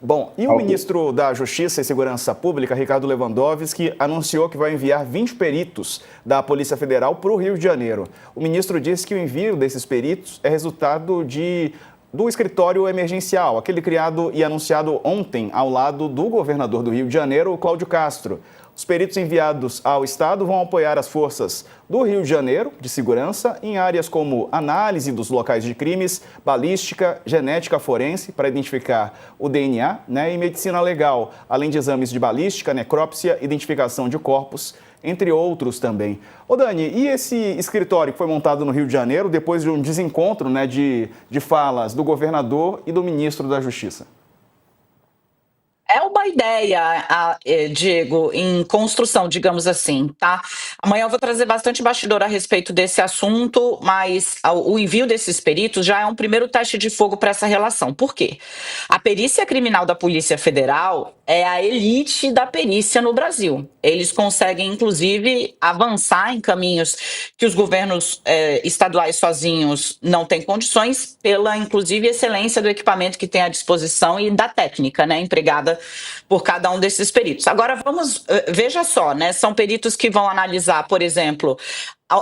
Bom, e o Algo. ministro da Justiça e Segurança Pública, Ricardo Lewandowski, anunciou que vai enviar 20 peritos da Polícia Federal para o Rio de Janeiro. O ministro disse que o envio desses peritos é resultado do escritório emergencial, aquele criado e anunciado ontem ao lado do governador do Rio de Janeiro, Cláudio Castro. Os peritos enviados ao Estado vão apoiar as forças do Rio de Janeiro de segurança em áreas como análise dos locais de crimes, balística, genética forense para identificar o DNA, e medicina legal, além de exames de balística, necrópsia, identificação de corpos, entre outros também. Ô Dani, e esse escritório que foi montado no Rio de Janeiro depois de um desencontro de falas do governador e do ministro da Justiça? É uma ideia, Diego, em construção, digamos assim, tá? Amanhã eu vou trazer bastante bastidor a respeito desse assunto, mas o envio desses peritos já é um primeiro teste de fogo para essa relação. Por quê? A perícia criminal da Polícia Federal é a elite da perícia no Brasil. Eles conseguem, inclusive, avançar em caminhos que os governos estaduais sozinhos não têm condições, pela, inclusive, excelência do equipamento que tem à disposição e da técnica, empregada por cada um desses peritos. Agora, veja só, são peritos que vão analisar, por exemplo,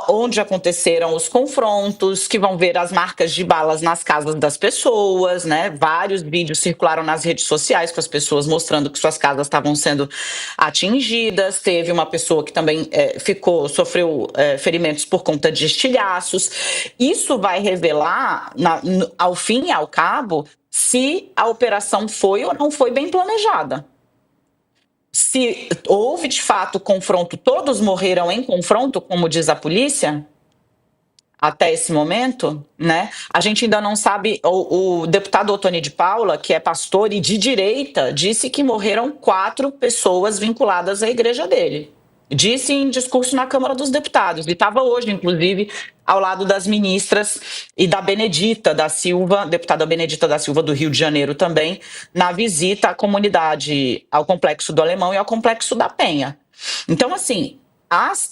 onde aconteceram os confrontos, que vão ver as marcas de balas nas casas das pessoas, Vários vídeos circularam nas redes sociais com as pessoas mostrando que suas casas estavam sendo atingidas. Teve uma pessoa que também sofreu ferimentos por conta de estilhaços. Isso vai revelar, ao fim e ao cabo, se a operação foi ou não foi bem planejada. Se houve, de fato, confronto, todos morreram em confronto, como diz a polícia, até esse momento, A gente ainda não sabe. O deputado Ottoni de Paula, que é pastor e de direita, disse que morreram 4 pessoas vinculadas à igreja dele. Disse em discurso na Câmara dos Deputados. E estava hoje, inclusive, ao lado das ministras e da Benedita da Silva, deputada Benedita da Silva do Rio de Janeiro também, na visita à comunidade, ao Complexo do Alemão e ao Complexo da Penha. Então, assim,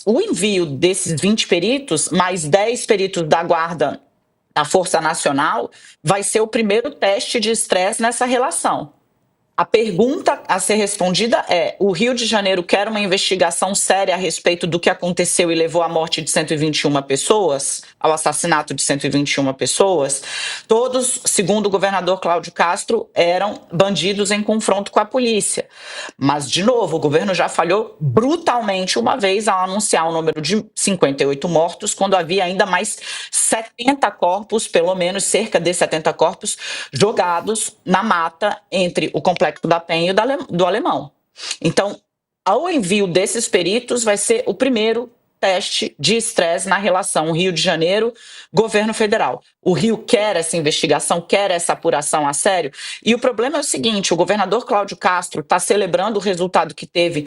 o envio desses 20 peritos, mais 10 peritos da Guarda da Força Nacional, vai ser o primeiro teste de estresse nessa relação. A pergunta a ser respondida é: o Rio de Janeiro quer uma investigação séria a respeito do que aconteceu e levou à morte de 121 pessoas, ao assassinato de 121 pessoas? Todos, segundo o governador Cláudio Castro, eram bandidos em confronto com a polícia. Mas, de novo, o governo já falhou brutalmente uma vez ao anunciar o número de 58 mortos, quando havia ainda mais 70 corpos, pelo menos cerca de 70 corpos, jogados na mata entre o Complexo da Penha e do Alemão. Então, o envio desses peritos vai ser o primeiro teste de estresse na relação Rio de Janeiro, governo federal. O Rio quer essa investigação, quer essa apuração a sério. E o problema é o seguinte: o governador Cláudio Castro está celebrando o resultado que teve,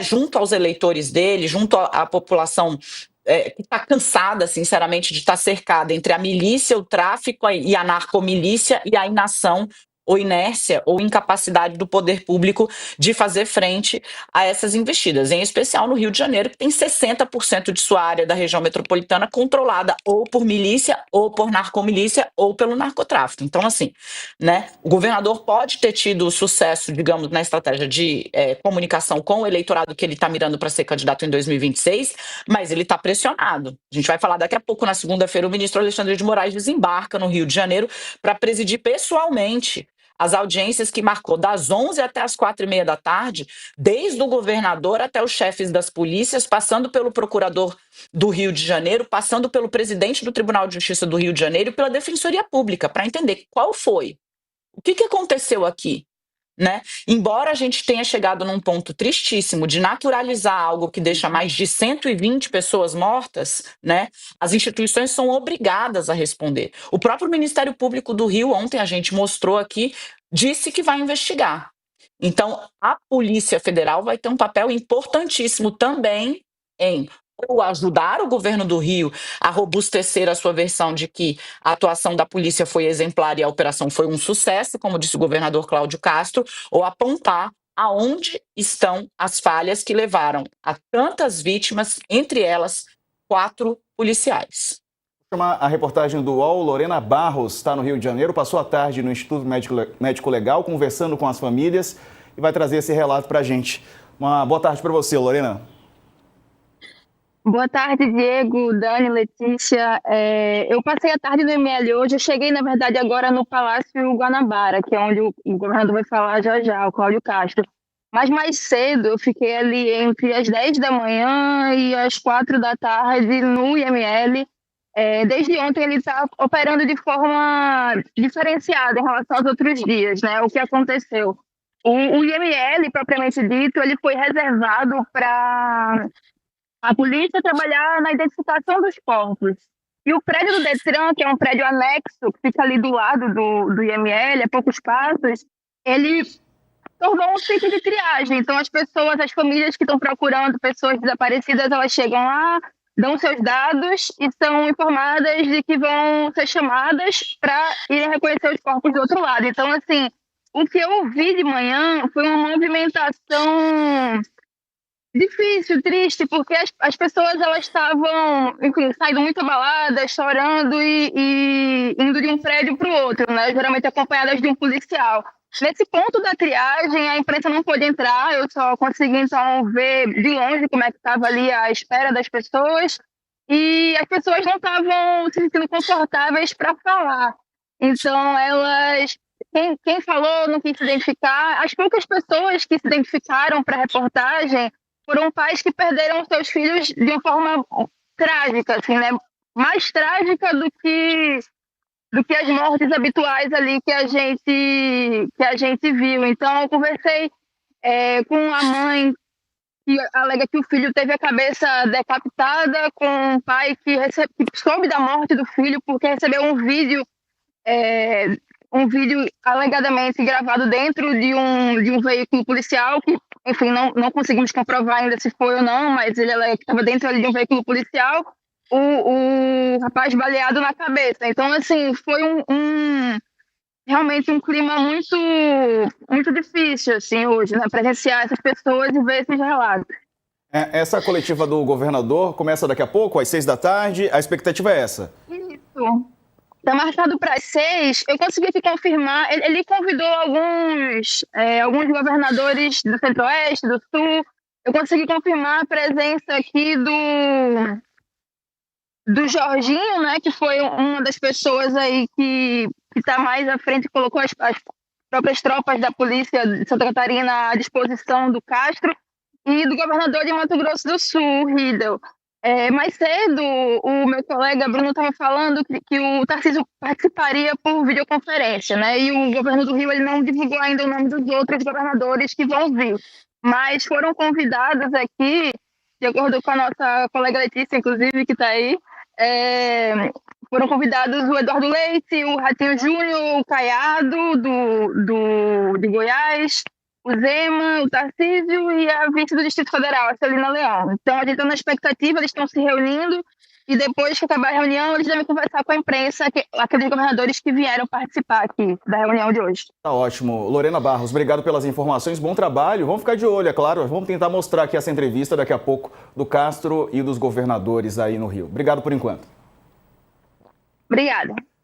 junto aos eleitores dele, junto à população que está cansada, sinceramente, de estar cercada entre a milícia, o tráfico e a narcomilícia e a inação ou inércia ou incapacidade do poder público de fazer frente a essas investidas, em especial no Rio de Janeiro, que tem 60% de sua área da região metropolitana controlada ou por milícia, ou por narcomilícia, ou pelo narcotráfico. Então, assim, o governador pode ter tido sucesso, digamos, na estratégia de comunicação com o eleitorado que ele está mirando para ser candidato em 2026, mas ele está pressionado. A gente vai falar daqui a pouco, na segunda-feira, o ministro Alexandre de Moraes desembarca no Rio de Janeiro para presidir pessoalmente as audiências que marcou das 11 até as 4h30 da tarde, desde o governador até os chefes das polícias, passando pelo procurador do Rio de Janeiro, passando pelo presidente do Tribunal de Justiça do Rio de Janeiro e pela Defensoria Pública, para entender qual foi, o que aconteceu aqui. Embora a gente tenha chegado num ponto tristíssimo de naturalizar algo que deixa mais de 120 pessoas mortas, as instituições são obrigadas a responder. O próprio Ministério Público do Rio, ontem a gente mostrou aqui, disse que vai investigar. Então, a Polícia Federal vai ter um papel importantíssimo também em ou ajudar o governo do Rio a robustecer a sua versão de que a atuação da polícia foi exemplar e a operação foi um sucesso, como disse o governador Cláudio Castro, ou apontar aonde estão as falhas que levaram a tantas vítimas, entre elas 4 policiais. Chamar a reportagem do UOL, Lorena Barros está no Rio de Janeiro, passou a tarde no Instituto Médico Legal, conversando com as famílias e vai trazer esse relato para a gente. Uma boa tarde para você, Lorena. Boa tarde, Diego, Dani, Letícia. Eu passei a tarde no ML hoje. Eu cheguei, na verdade, agora no Palácio Guanabara, que é onde o governador vai falar já já, o Cláudio Castro. Mas mais cedo eu fiquei ali entre as 10 da manhã e as 4 da tarde no IML. Desde ontem ele está operando de forma diferenciada em relação aos outros dias, né? O que aconteceu? O IML, propriamente dito, ele foi reservado para a polícia trabalhar na identificação dos corpos. E o prédio do Detran, que é um prédio anexo, que fica ali do lado do IML, a poucos passos, ele tornou um sítio de triagem. Então, as famílias que estão procurando pessoas desaparecidas, elas chegam lá, dão seus dados e são informadas de que vão ser chamadas para irem reconhecer os corpos do outro lado. Então, assim, o que eu vi de manhã foi uma movimentação difícil, triste, porque as pessoas elas estavam, enfim, saindo muito abaladas, chorando e indo de um prédio para o outro, né? Geralmente acompanhadas de um policial. Nesse ponto da triagem, a imprensa não pôde entrar, eu só consegui, então, ver de longe como é que estava ali a espera das pessoas e as pessoas não estavam se sentindo confortáveis para falar. Então, quem falou não quis se identificar. As poucas pessoas que se identificaram para a reportagem foram pais que perderam seus filhos de uma forma trágica, assim, né? Mais trágica do que as mortes habituais ali que a gente viu. Então, eu conversei com a mãe que alega que o filho teve a cabeça decapitada, com um pai que soube da morte do filho porque recebeu um vídeo alegadamente gravado dentro de um veículo policial, que, enfim, não conseguimos comprovar ainda se foi ou não, mas ele estava dentro ali de um veículo policial, o rapaz baleado na cabeça. Então, assim, foi realmente um clima muito, muito difícil, assim, hoje, né, presenciar essas pessoas e ver esses relatos. Essa coletiva do governador começa daqui a pouco, às 6 da tarde. A expectativa é essa? Isso. Está marcado para as 6. Eu consegui aqui confirmar. Ele convidou alguns governadores do Centro-Oeste, do Sul. Eu consegui confirmar a presença aqui do Jorginho, né, que foi uma das pessoas aí que está mais à frente, colocou as próprias tropas da polícia de Santa Catarina à disposição do Castro, e do governador de Mato Grosso do Sul, Riedel. Mais cedo, o meu colega Bruno estava falando que o Tarcísio participaria por videoconferência, né? E o governo do Rio ele não divulgou ainda o nome dos outros governadores que vão vir. Mas foram convidados aqui, de acordo com a nossa colega Letícia, inclusive, que está aí, foram convidados o Eduardo Leite, o Ratinho Júnior, o Caiado, de Goiás, o Zema, o Tarcísio e a vice do Distrito Federal, a Celina Leão. Então, a gente está na expectativa, eles estão se reunindo e depois que acabar a reunião, eles devem conversar com a imprensa, aqueles governadores que vieram participar aqui da reunião de hoje. Tá ótimo. Lorena Barros, obrigado pelas informações, bom trabalho. Vamos ficar de olho, é claro. Vamos tentar mostrar aqui essa entrevista daqui a pouco do Castro e dos governadores aí no Rio. Obrigado por enquanto. Obrigada.